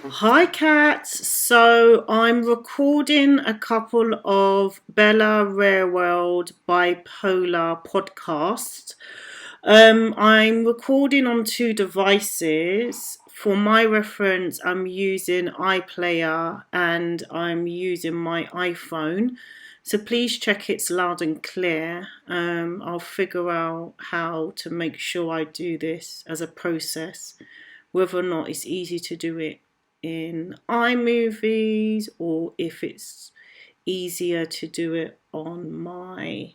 Hi, cats. So I'm recording a couple of Bella Rare World bipolar podcasts. I'm recording on two devices. For my reference, I'm using iPlayer and I'm using my iPhone. So please check it's loud and clear. I'll figure out how to make sure I do this as a process, whether or not it's easy to do it in iMovies or if it's easier to do it on my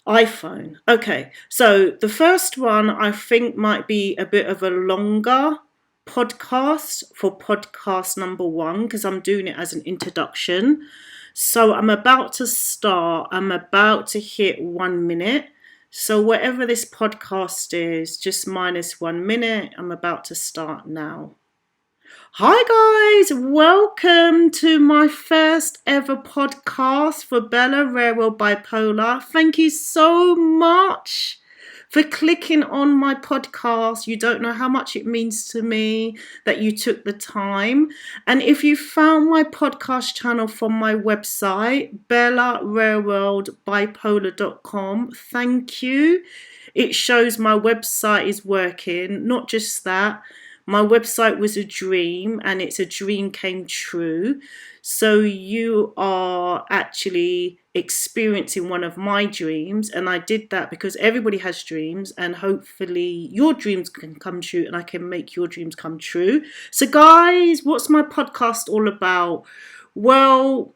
iPhone. Okay, so the first one I think might be a bit of a longer podcast for podcast number one because I'm doing it as an introduction. So I'm about to start, I'm about to hit 1 minute. So whatever this podcast is, just minus 1 minute, I'm about to start now. Hi guys, welcome to my first ever podcast for Bella Rare World Bipolar. Thank you so much for clicking on my podcast. You don't know how much it means to me that you took the time. And if you found my podcast channel from my website, BellaRareWorldBipolar.com, thank you. It shows my website is working. Not just that, my website was a dream and it's a dream came true. So you are actually experiencing one of my dreams, and I did that because everybody has dreams, and hopefully your dreams can come true and I can make your dreams come true. So guys, what's my podcast all about? Well,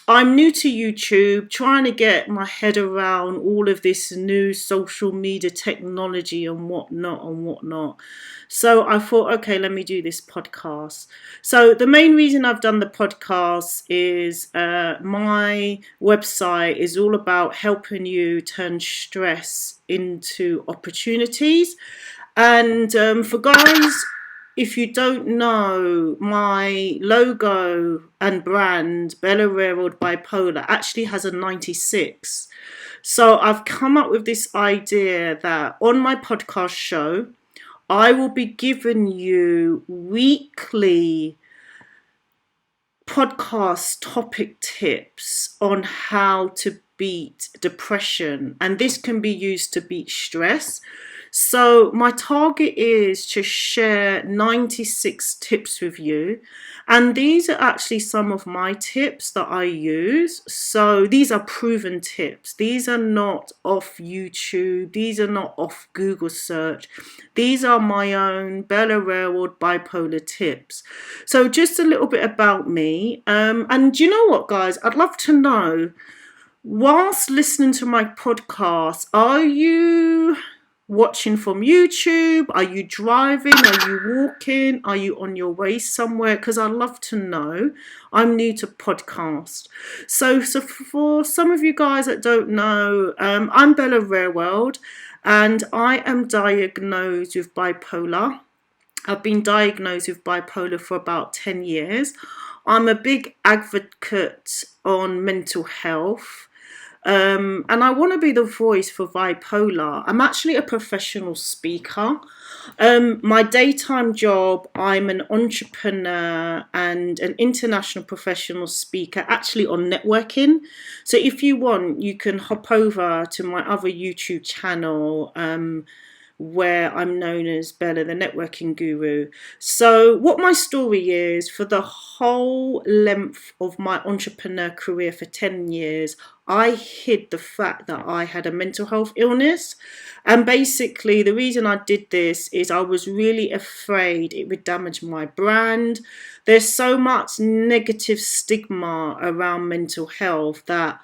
I'm new to YouTube, trying to get my head around all of this new social media technology and whatnot. So I thought, okay, let me do this podcast. So the main reason I've done the podcast is my website is all about helping you turn stress into opportunities. And for guys, if you don't know, my logo and brand, Bella Rare World Bipolar, actually has a 96. So I've come up with this idea that on my podcast show, I will be giving you weekly podcast topic tips on how to beat depression, and this can be used to beat stress. So my target is to share 96 tips with you, and these are actually some of my tips that I use. So these are proven tips. These are not off YouTube. These are not off Google search. These are my own Bella Rare World Bipolar tips. So just a little bit about me. And you know what, guys? I'd love to know, whilst listening to my podcast, are you watching from YouTube? Are you driving? Are you walking? Are you on your way somewhere? Because I'd love to know. I'm new to podcast. So for some of you guys that don't know, I'm Bella Rare World and I am diagnosed with bipolar. I've been diagnosed with bipolar for about 10 years. I'm a big advocate on mental health. And I want to be the voice for bipolar. I'm actually a professional speaker. My daytime job, I'm an entrepreneur and an international professional speaker, actually on networking. So if you want, you can hop over to my other YouTube channel, where I'm known as Bella the Networking Guru. So what my story is, for the whole length of my entrepreneur career for 10 years, I hid the fact that I had a mental health illness. And basically the reason I did this is I was really afraid it would damage my brand. There's so much negative stigma around mental health that,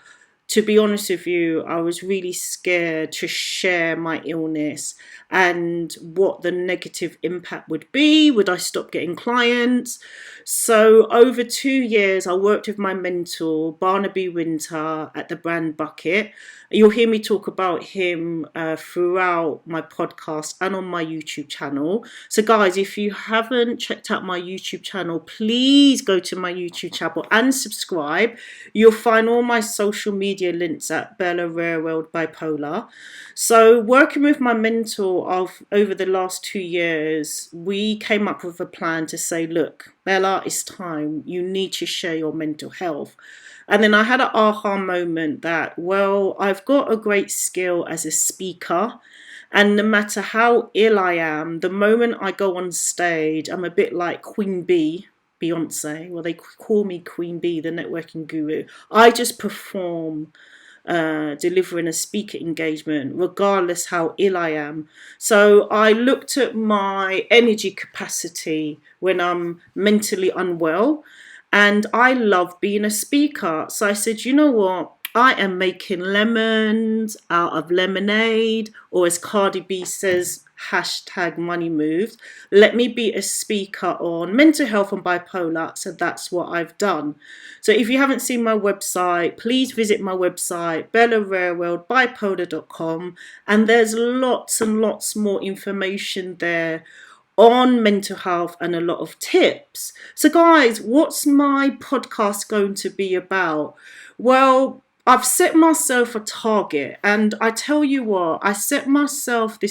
to be honest with you, I was really scared to share my illness and what the negative impact would be. Would I stop getting clients? So over 2 years, I worked with my mentor, Barnaby Winter, at the brand Bucket. You'll hear me talk about him throughout my podcast and on my YouTube channel. So guys, if you haven't checked out my YouTube channel, please go to my YouTube channel and subscribe. You'll find all my social media links at Bella Rare World Bipolar. So working with my mentor over the last 2 years, we came up with a plan to say, look, Bella, it's time. You need to share your mental health. And then I had an aha moment that, well, I've got a great skill as a speaker. And no matter how ill I am, the moment I go on stage, I'm a bit like Queen Bee, Beyonce. Well, they call me Queen Bee, the networking guru. I just perform, delivering a speaker engagement, regardless how ill I am. So I looked at my energy capacity when I'm mentally unwell, and I love being a speaker. So I said, you know what? I am making lemons out of lemonade, or as Cardi B says, hashtag money moves. Let me be a speaker on mental health and bipolar. So that's what I've done. So if you haven't seen my website, please visit my website, BellaRareworldBipolar.com, and there's lots and lots more information there on mental health and a lot of tips. So guys, what's my podcast going to be about? Well, I've set myself a target, and I tell you what, I set myself this